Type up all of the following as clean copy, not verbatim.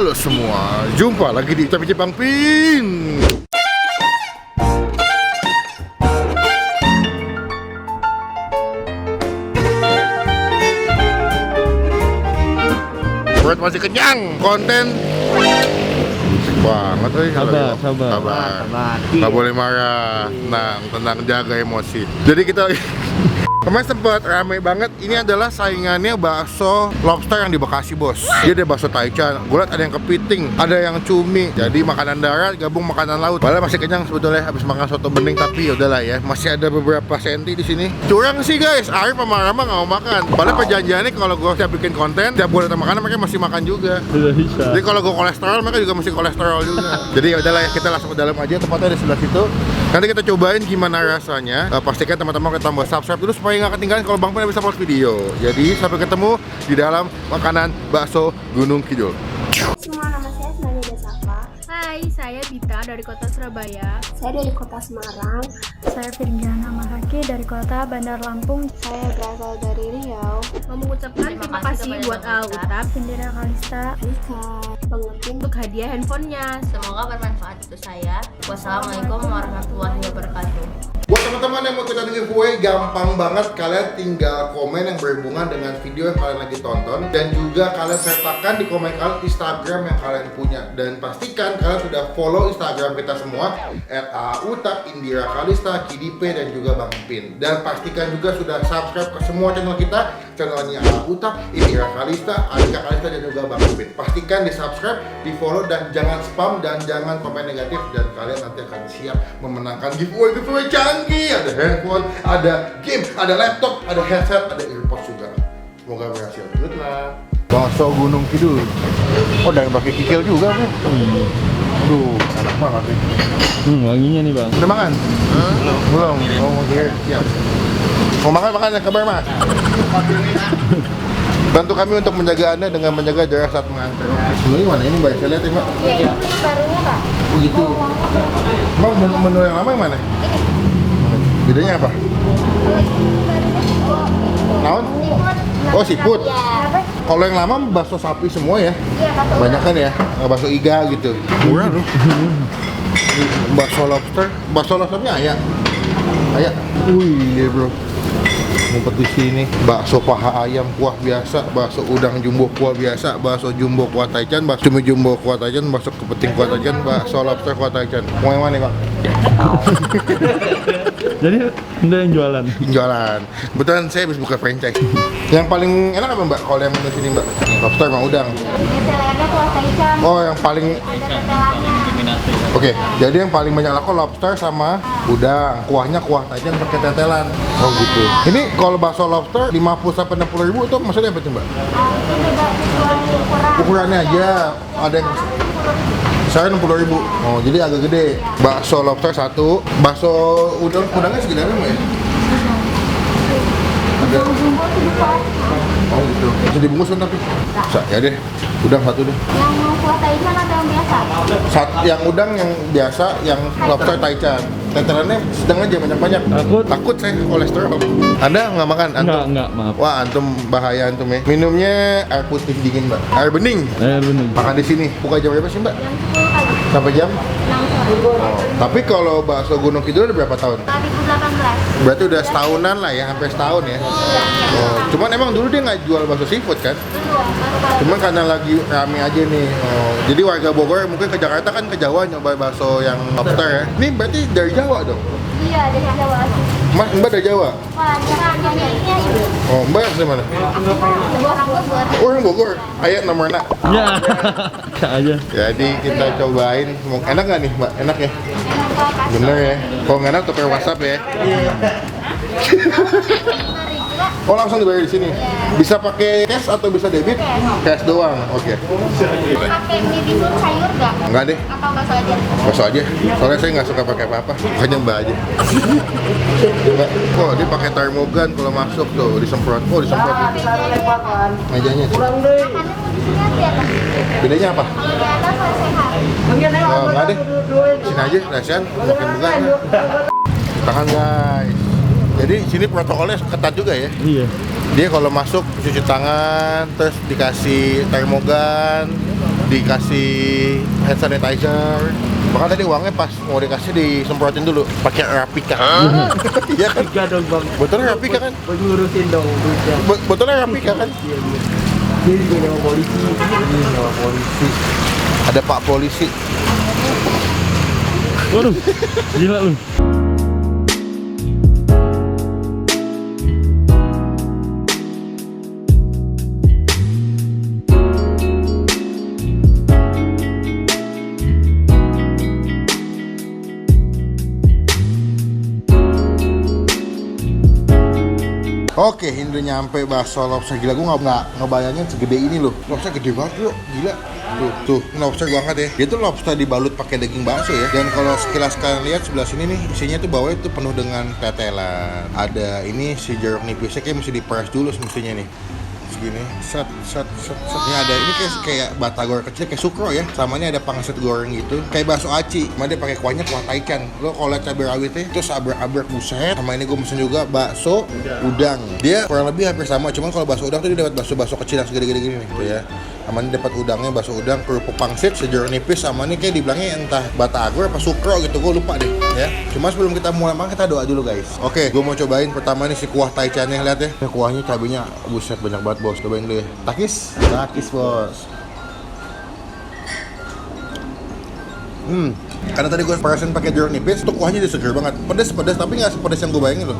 Halo semua, jumpa lagi di Tapi Bang Pin. Perut masih kenyang, konten banget sabar. Nggak boleh marah. Tenang, jaga emosi. Jadi kita kemarin sempat rame banget. Ini adalah saingannya bakso lobster yang di Bekasi, bos. Dia ada bakso taichan. Gue liat ada yang kepiting, ada yang cumi. Jadi makanan darat gabung makanan laut. Padahal masih kenyang sebetulnya habis makan soto bening, tapi yaudahlah ya. Masih ada beberapa senti di sini. Curang sih guys. Arif sama Rama nggak mau makan. Padahal perjanjiannya kalau gue siap bikin konten, tiap gue datang makanan mereka masih makan juga. Jadi kalau gue kolesterol, mereka juga mesti kolesterol juga. Jadi yaudahlah ya, kita langsung ke dalam aja. Tempatnya di sebelah situ. Nanti kita cobain gimana rasanya. Pastikan teman-teman kita tambah subscribe dulu supaya nggak ketinggalan kalau Bang Pin bisa post video. Jadi sampai ketemu di dalam makanan bakso Gunung Kidul. Semua, nama saya Ismail Safa. Hai, saya Dita dari kota Surabaya. Saya dari kota Semarang. Saya Firgiana Mahaki dari kota Bandar Lampung. Saya berasal dari Riau. Mau mengucapkan terima kasih buat Utap, Indira Kalista, Rika, pengerti untuk hadiah handphonenya. Semoga bermanfaat untuk saya. Wassalamualaikum warahmatullahi wabarakatuh. Buat teman-teman yang mau ikutan giveaway, gampang banget. Kalian tinggal komen yang berhubungan dengan video yang kalian lagi tonton. Dan juga kalian sertakan di komen kalian Instagram yang kalian punya. Dan pastikan kalian sudah follow Instagram kita semua @autap, Indira Kalista, KDP, dan juga Bang Pin. Dan pastikan juga sudah subscribe ke semua channel kita. Channelnya Utap, Indira Kalista, Alika Kalista, dan juga Bang Pin. Pastikan di subscribe, di follow, dan jangan spam, dan jangan komen negatif. Dan kalian nanti akan siap memenangkan giveaway canggih. Ada handphone, ada game, ada laptop, ada headset, ada earpods juga. Semoga berhasil. Good luck. Bakso Gunung Kidul. Oh, dan pakai kikil juga kan? Aduh, enak banget nih. Wanginya nih bang. Udah makan? Belum. Oh, siap. Mau makan ya, kabar mas. Bantu kami untuk menjaga Anda dengan menjaga jarak saat mengantar. Ini mana ini mbak? Saya lihat ya mbak. Iya, ini barunya Pak. Oh gitu. Mbak, menu yang lama yang mana? Bedanya apa? Naon? Oh, seafood. Kalau yang lama bakso sapi semua ya? Iya, Pak. Banyak kan ya? Bakso iga gitu. Murah loh. Bakso lobsternya ayam. Wih, bro. Ngumpet di sini. Bakso paha ayam kuah biasa, bakso udang jumbo kuah biasa, bakso jumbo kuah taichan, bakso cumi jumbo kuah taichan, bakso kepiting kuah taichan, bakso lobster kuah taichan. Mau yang mana, Pak? Jadi Anda yang jualan? Jualan. Kebetulan saya habis buka franchise. Yang paling enak apa, Mbak? Kalau yang di sini, Mbak? Lobster sama udang. Tetelannya kuah taichan. Oh, yang paling Ada tetelannya. Oke, jadi yang paling banyak laku lobster sama udang. Kuahnya kuah taichan pakai tetelan. Oh gitu. Ini kalau bakso lobster 50 sampai 60 ribu itu maksudnya apa tuh, Mbak? Itu beda ukuran. Ukurannya aja ada yang saya 60 ribu. Oh, jadi agak gede. Bakso lobster satu, bakso udangnya segini apa ya? Ada. Jumbo itu bukan. Oh gitu. Bisa dibungkus kan tapi? Bisa, ya deh. Udang satu deh. Yang kuah taichan atau yang biasa? Yang udang yang biasa, yang lobster taichan. Tetelannya sedang aja banyak-banyak. Takut saya kolesterol. Anda nggak makan? Antum? Enggak, maaf. Wah, antum bahaya antum ya. Minumnya air putih dingin, Mbak. Air bening. Air bening. Makan di sini. Buka jam berapa sih, Mbak? Jam 10 pagi. Sampai jam? 6 sore. Tapi kalau bakso Gunung Kidul udah berapa tahun? 2018. Berarti udah setahunan lah ya, hampir setahun ya. Oh, cuman emang dulu dia nggak jual bakso seafood kan? Belum, baru-baru. Cuman karena lagi rame aja nih. Oh, jadi warga Bogor mungkin ke Jakarta kan ke Jawa nyoba bakso yang lobster ya. Ini berarti dari Jawa dong? Iya, dari Jawa asli. Mas, Mbak dari Jawa? Wah, jangan ini itu. Oh, Mbak dari mana? Orang Bogor. Oh, orang Bogor. Ayat nomor nak. Ya, aja. Jadi kita cobain. Enak nggak nih, Mbak? Enak ya? Bener ya? Kalau nggak enak tuker WhatsApp ya? Oh, langsung dibayar di sini. Bisa pakai cash atau bisa debit? Cash doang. Oke. Pakai mie bihun sayur nggak? Enggak deh. Atau bakso aja? Bakso aja. Soalnya saya nggak suka pakai apa-apa. Makanya Mbak aja. Mbak, oh dia pakai termogan kalau masuk tuh disemprot. Oh disemprot. Mejanya. Makannya di sini aja di atas. Bedanya apa? Kalau di atas lesehan. Oh, enggak deh. Sini aja, rasian. Makin bukan. Tahan guys. Jadi sini protokolnya ketat juga ya. Iya. Dia kalau masuk cuci tangan, terus dikasih termogan, dikasih hand sanitizer. Bahkan tadi uangnya pas mau dikasih disemprotin dulu pakai Rapika. Iya kan? Tiga dong bang. Botolnya Rapika kan? Buat ngurusin dong duitnya. Botolnya Rapika kan? Iya iya. Dia juga nyawa polisi. Ini nyawa polisi. Ada Pak Polisi. Waduh, gila lu. Oke, ini udah nyampe bakso lobster. Gila, gue nggak ngebayangin segede ini loh. Lobster gede banget bro, gila. Tuh, ini lobster banget ya. Dia tuh lobster dibalut pakai daging bakso ya. Dan kalau sekilas kalian lihat sebelah sini nih, isinya tuh bawahnya tuh penuh dengan tetelan. Ada ini si jeruk nipisnya kayak mesti diperas dulu semestinya nih. Segini, set. Ini ada ini kayak batagor kecil kayak sukro ya. Sama ini ada pangsit goreng gitu, kayak bakso aci. Cuma dia pakai kuahnya kuah taikan. Lo kalau lihat cabai rawitnya, terus abrek buset. Sama ini gue pesen juga bakso udang. Dia kurang lebih hampir sama, cuman kalau bakso udang tuh dia dapat bakso kecil yang segede-gede gini nih, gitu ya. Sama ini dapat udangnya, bakso udang, kerupuk pangsit, jeruk nipis, sama ini kayak dibilangnya entah batagor apa sukro gitu, gue lupa deh ya. Cuma sebelum kita mulai makan kita doa dulu guys. Oke, gue mau cobain pertama nih si kuah taichannya, lihat ya. Ini kuahnya cabenya buset banyak banget bos, cobain dulu ya. Takis bos. Karena tadi gue perasan pakai jeruk nipis, tuh kuahnya dia seger banget. Pedas tapi nggak sepedas yang gue bayangin loh.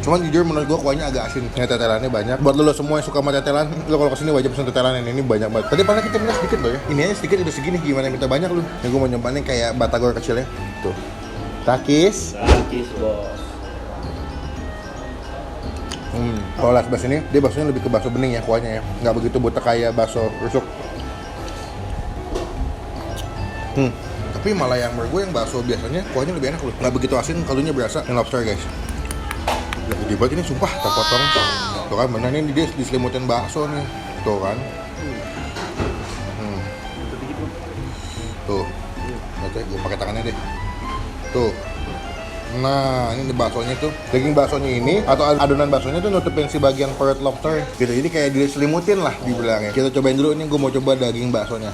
Cuman jujur menurut gue kuahnya agak asin. Ini tetelannya banyak. Buat lo semua yang suka sama tetelan, lo kalau kesini wajib pesen tetelan ini banyak banget. Tadi padahal kita minta sedikit loh ya. Ini aja sedikit udah segini, gimana minta banyak lu? Yang gue mau nyobain kayak batagor kecil ya. Tuh. Takis bos. Kalau lihat sebelah sini, dia baksonya lebih ke bakso bening ya kuahnya ya. Nggak begitu butek kayak bakso rusuk. Tapi malah yang menurut gue yang bakso biasanya kuahnya lebih enak loh. Nggak begitu asin, kaldunya berasa. Ini lobster guys. Gede banget ini sumpah, terpotong. Tuh kan bener ini dia diselimutin bakso nih. Tuh kan. Tuh. Oke, gue pakai tangannya deh. Tuh. Nah, ini baksonya tuh. Daging baksonya ini atau adonan baksonya tuh nutupin si bagian perut lobster. Gitu. Jadi kayak diselimutin lah dibilangnya. Kita cobain dulu nih, gue mau coba daging baksonya.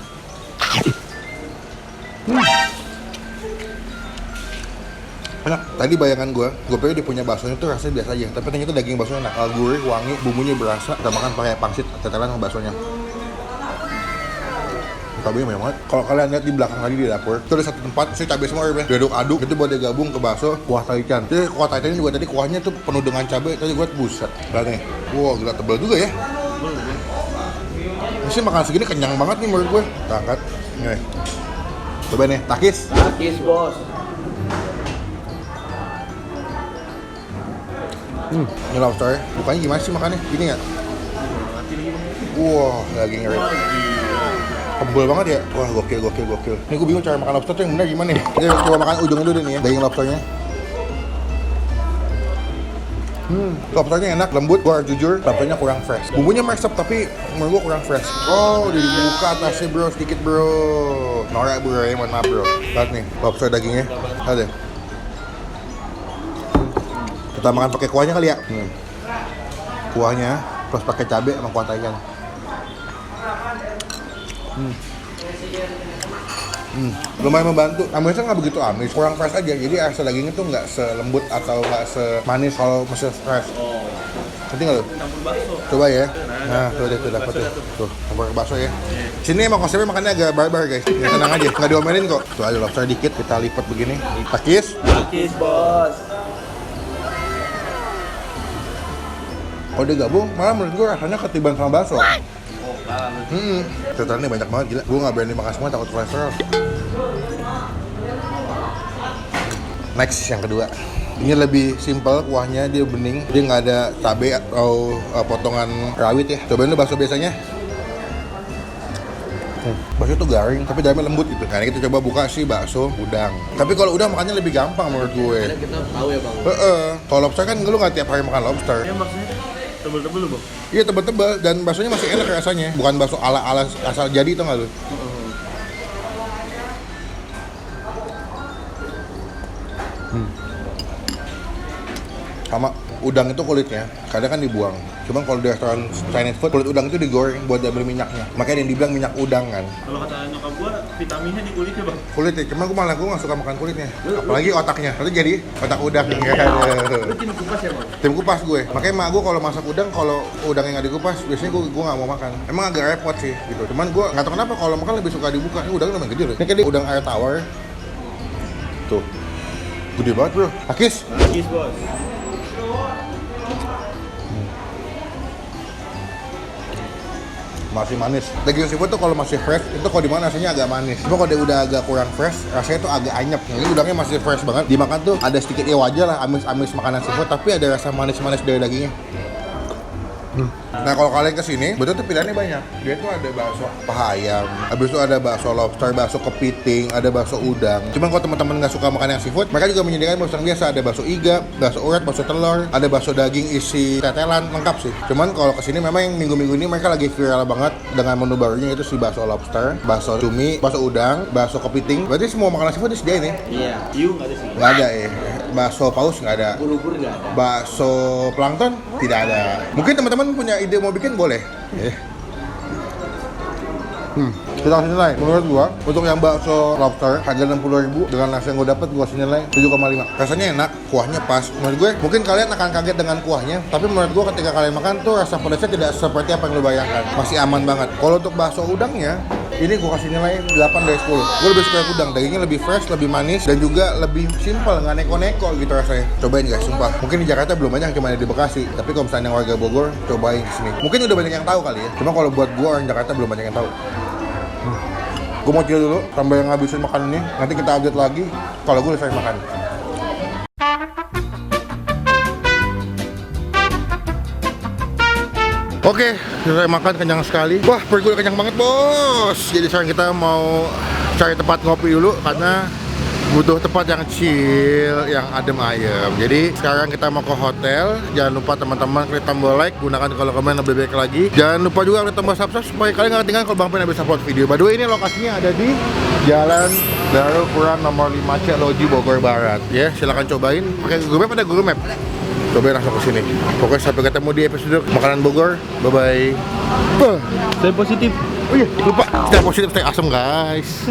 Enak. Tadi bayangan gue pikir dia punya baksonya tuh rasanya biasa aja, tapi ternyata daging baksonya enak, gurih, wangi, bumbunya berasa. Kita makan pakai pangsit, tetelan sama baksonya. Cabenya banyak banget. Kalau kalian lihat di belakang tadi di dapur, itu ada satu tempat sih cabai semua ya, diaduk-aduk itu buat digabung ke bakso kuah taichan. Jadi kuah taichan juga tadi kuahnya tuh penuh dengan cabai, tadi gue buset. Lihat nih, wow gila tebel juga ya. Ini sih makan segini kenyang banget nih menurut gue. Kita angkat, nih. Coba nih, takis Bos. Ini lobster, bukannya gimana sih makannya? Gini nggak? Wah, daging ngeri. Tebel banget ya? Wah, gokil. Ini gue bingung cara makan lobster tuh yang bener gimana nih? Kita coba makan ujungnya dulu nih ya, daging lobsternya. Lobsternya enak, lembut. Gue harus jujur, lobsternya kurang fresh. Bumbunya meresap tapi menurut gue kurang fresh. Oh, dibuka atasnya bro, sedikit bro. Norak bro ya, mohon maaf bro. Lihat nih, lobster dagingnya. Lihat deh. Kita makan pakai kuahnya kali ya. Kuahnya plus pakai cabai sama kuah taichan. Lumayan membantu. Amisnya nggak begitu amis, kurang fresh aja. Jadi rasa dagingnya tuh nggak selembut atau nggak semanis kalau masih fresh. Nanti nggak lo? Coba ya. Nah, tuh deh, tuh dapat tuh. Tuh, campur bakso ya. Sini emang konsepnya makannya agak barbar guys. Ya, tenang aja, nggak diomelin kok. Tuh aja lobster dikit, kita lipat begini. Takis Bos. Kalau dia gabung, malah menurut gue rasanya ketiban sama bakso. Tetelannya banyak banget, gila. Gue nggak berani makan semua, takut kolesterol. Next, yang kedua. Ini lebih simple, kuahnya dia bening. Dia nggak ada cabai atau potongan rawit ya. Cobain dulu bakso biasanya. Bakso itu garing, tapi dalamnya lembut gitu. Nah, ini kita coba buka sih bakso udang. Tapi kalau udang makannya lebih gampang menurut gue. Karena kita tahu ya bang. Kalau lobster kan lu nggak tiap hari makan lobster. Ya maksudnya tebel-tebel bang. Iya tebel-tebel dan baksonya masih enak rasanya. Bukan bakso ala-ala asal jadi tau nggak lu? Sama udang itu kulitnya kadang kan dibuang. Cuman kalau di restoran Chinese food, kulit udang itu digoreng buat diambil minyaknya. Makanya yang dibilang minyak udang kan. Kalau kata nyokap gua, vitaminnya di kulitnya bang. Kulitnya, cuman gue malah nggak suka makan kulitnya. Apalagi otaknya, nanti jadi otak udang. Lu tim kupas ya, Bang? Tim kupas gue. Makanya mak gue kalau masak udang, kalau udangnya nggak dikupas, biasanya gue nggak mau makan. Emang agak repot sih gitu. Cuman gue nggak tahu kenapa kalau makan lebih suka dibuka. Ini udangnya lumayan gede loh. Ini kayak udang air tawar. Tuh, gede banget bro. Akis. Yes bos. Masih manis. Daging seafood tuh kalau masih fresh, itu kalau dimana rasanya agak manis. Cuma kalau dia udah agak kurang fresh, rasanya tuh agak anyep. Ini udangnya masih fresh banget. Dimakan tuh ada sedikit ya wajar lah, amis-amis makanan seafood, tapi ada rasa manis-manis dari dagingnya. Nah kalau kalian kesini, betul tuh pilihannya banyak. Dia tuh ada bakso paha ayam, habis itu ada bakso lobster, bakso kepiting, ada bakso udang. Cuman kalau teman-teman nggak suka makan yang seafood, mereka juga menyediakan bakso yang biasa. Ada bakso iga, bakso urat, bakso telur, ada bakso daging isi tetelan, lengkap sih. Cuman kalau kesini memang yang minggu-minggu ini mereka lagi viral banget dengan menu barunya itu si bakso lobster, bakso cumi, bakso udang, bakso kepiting. Berarti semua makanan seafood disediain ya? Iya. Hiu nggak ada sih. Nggak ada ya. Bakso paus nggak ada. Ubur-ubur nggak ada. Bakso plankton tidak ada. Mungkin teman-teman punya ide mau bikin boleh. Kita kasih nilai. Menurut gua untuk yang bakso lobster harga 60.000 dengan nasi yang gua dapat gua kasih nilai 7,5. Rasanya enak, kuahnya pas. Menurut gue mungkin kalian akan kaget dengan kuahnya, tapi menurut gua ketika kalian makan tuh rasa pedasnya tidak seperti apa yang lu bayangkan. Masih aman banget. Kalau untuk bakso udangnya ini gue kasih nilai 8 dari 10. Gue lebih suka udang, dagingnya lebih fresh, lebih manis, dan juga lebih simple, nggak neko-neko gitu rasanya. Cobain guys, sumpah. Mungkin di Jakarta belum banyak, cuma ada di Bekasi. Tapi kalau misalnya yang warga Bogor, cobain kesini. Mungkin udah banyak yang tahu kali ya. Cuma kalau buat gue orang Jakarta belum banyak yang tahu. Gue mau chill dulu, sambil ngabisin makan ini. Nanti kita update lagi kalau gue selesai makan. Oke, selesai makan, kenyang sekali. Wah, perut gue udah kenyang banget, bos. Jadi sekarang kita mau cari tempat ngopi dulu karena butuh tempat yang chill, yang adem ayem. Jadi sekarang kita mau ke hotel. Jangan lupa teman-teman klik tombol like, gunakan kalau komen lebih baik lagi. Jangan lupa juga klik tombol subscribe supaya kalian nggak ketinggalan kalau Bang Pen habis upload video. By the way, ini lokasinya ada di Jalan Darul Quran nomor 5 C Loji Bogor Barat. Ya, silakan cobain. Pakai Google Map, ada Google Map. Cobain langsung ke sini. Pokoknya sampai ketemu di episode makanan Bogor. Bye bye. Stay positif. Oh iya, lupa. Stay positif, stay asem guys.